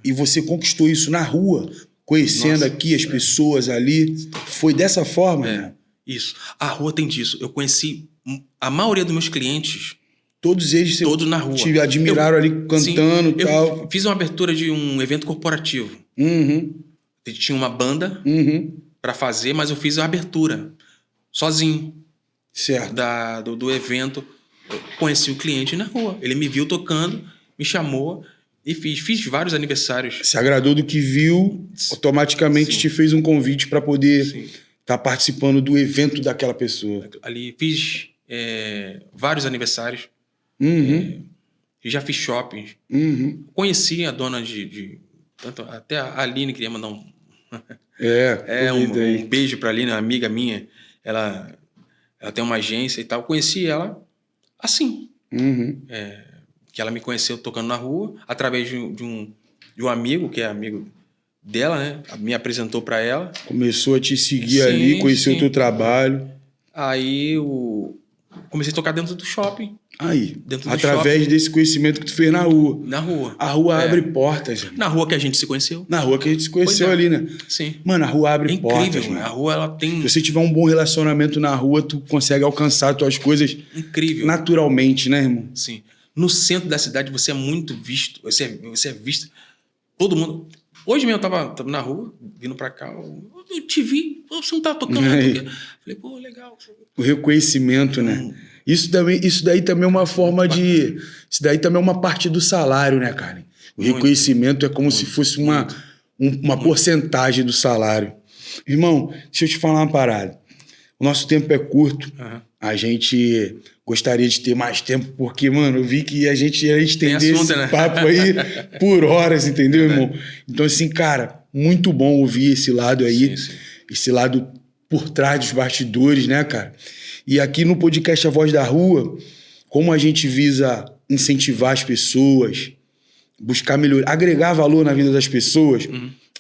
e você conquistou isso na rua... Conhecendo aqui as pessoas ali. Foi dessa forma, né? Isso. A rua tem disso. Eu conheci a maioria dos meus clientes. Todos eles na rua. Te admiraram ali cantando e tal. Eu fiz uma abertura de um evento corporativo. Tinha uma banda para fazer, mas eu fiz a abertura sozinho. Certo. Do evento. Eu conheci o cliente na rua. Ele me viu tocando, me chamou E fiz vários aniversários. Se agradou do que viu, automaticamente te fez um convite para poder estar participando do evento daquela pessoa. Ali fiz vários aniversários. Já fiz shoppings. Conheci a dona tanto, até a Aline queria mandar um beijo para a Aline, uma amiga minha. Ela tem uma agência e tal. Conheci ela assim. Que ela me conheceu tocando na rua, através de um amigo, que é amigo dela, né? Me apresentou para ela. Começou a te seguir ali, conheceu o teu trabalho. Aí comecei a tocar dentro do shopping. Através desse conhecimento que tu fez na rua. Na rua. A rua abre portas. Na rua que a gente se conheceu. Na rua que a gente se conheceu ali, né? Sim. Mano, a rua abre portas. Incrível, mano. A rua, ela tem... Se você tiver um bom relacionamento na rua, tu consegue alcançar tuas coisas naturalmente, né, irmão? Sim. No centro da cidade, você é muito visto. Você é visto. Todo mundo... Hoje mesmo eu tava na rua, vindo pra cá. Eu te vi. Você não tava tocando. Falei, pô, legal. O reconhecimento, né? Isso daí também é uma forma de... Isso daí também é uma parte do salário, né, cara? O reconhecimento é como se fosse uma porcentagem do salário. Irmão, deixa eu te falar uma parada. O nosso tempo é curto. A gente gostaria de ter mais tempo, porque, mano, eu vi que a gente ia estender esse papo aí por horas, entendeu, irmão? Então, assim, cara, muito bom ouvir esse lado aí. Esse lado por trás dos bastidores, né, cara? E aqui no podcast A Voz da Rua, como a gente visa incentivar as pessoas, buscar melhorar, agregar valor na vida das pessoas,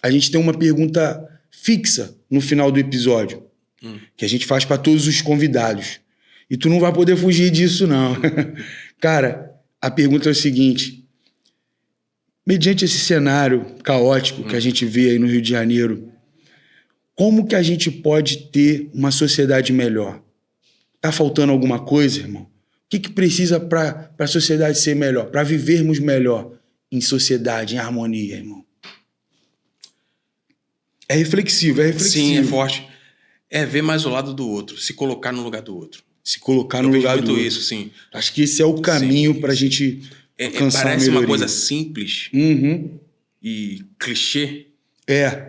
a gente tem uma pergunta fixa no final do episódio, que a gente faz para todos os convidados. E tu não vai poder fugir disso, não. Cara, a pergunta é o seguinte: mediante esse cenário caótico que a gente vê aí no Rio de Janeiro, como que a gente pode ter uma sociedade melhor? Tá faltando alguma coisa, irmão? O que precisa para a sociedade ser melhor? Para vivermos melhor em sociedade, em harmonia, irmão? É reflexivo. Sim, é forte. É ver mais o lado do outro, se colocar no lugar do outro. Se colocar no lugar do outro. Isso, sim. Acho que esse é o caminho para a gente alcançar a melhoria. Parece uma coisa simples e clichê.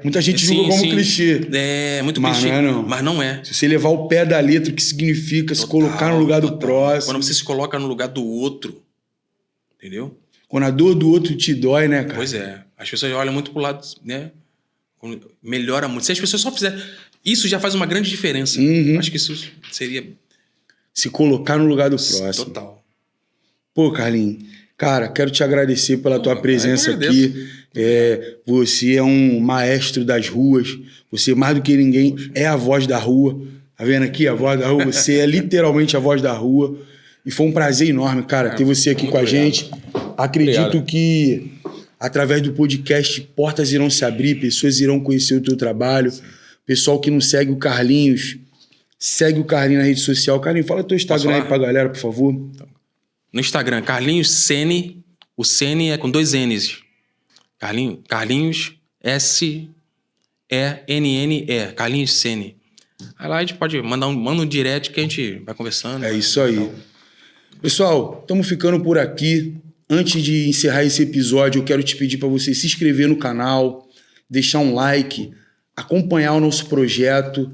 Muita gente julga como clichê. É, muito clichê. Mas não é. Se você levar o pé da letra, o que significa se colocar no lugar do próximo. Quando você se coloca no lugar do outro, entendeu? Quando a dor do outro te dói, né, cara? Pois é. As pessoas olham muito pro lado, né? Melhora muito. Se as pessoas só fizerem... Isso já faz uma grande diferença. Acho que isso seria... Se colocar no lugar do próximo. Total. Pô, Carlinhos, cara, quero te agradecer pela tua presença aqui. Você é um maestro das ruas. Você, mais do que ninguém, é a voz da rua. Tá vendo aqui a voz da rua? Você é literalmente a voz da rua. E foi um prazer enorme, cara, ter você aqui com a gente. Acredito que, através do podcast, portas irão se abrir, pessoas irão conhecer o teu trabalho. Pessoal que não segue o Carlinhos, segue o Carlinhos na rede social. Carlinhos, fala teu Instagram aí pra galera, por favor. No Instagram, Carlinhos Sene. O Sene é com 2 N's. Carlinhos S-E-N-N-E. Carlinhos Sene. Aí lá a gente pode manda um direct que a gente vai conversando. É isso aí. Então. Pessoal, estamos ficando por aqui. Antes de encerrar esse episódio, eu quero te pedir para você se inscrever no canal, deixar um like, acompanhar o nosso projeto,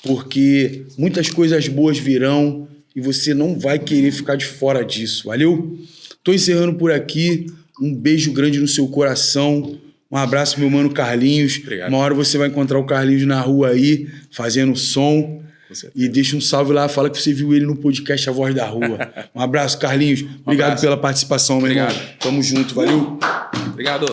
porque muitas coisas boas virão e você não vai querer ficar de fora disso. Valeu? Tô encerrando por aqui. Um beijo grande no seu coração. Um abraço, meu mano Carlinhos. Obrigado. Uma hora você vai encontrar o Carlinhos na rua aí, fazendo som. E deixa um salve lá, fala que você viu ele no podcast A Voz da Rua. Um abraço, Carlinhos. Obrigado pela participação, meu irmão. Tamo junto, valeu. Obrigado.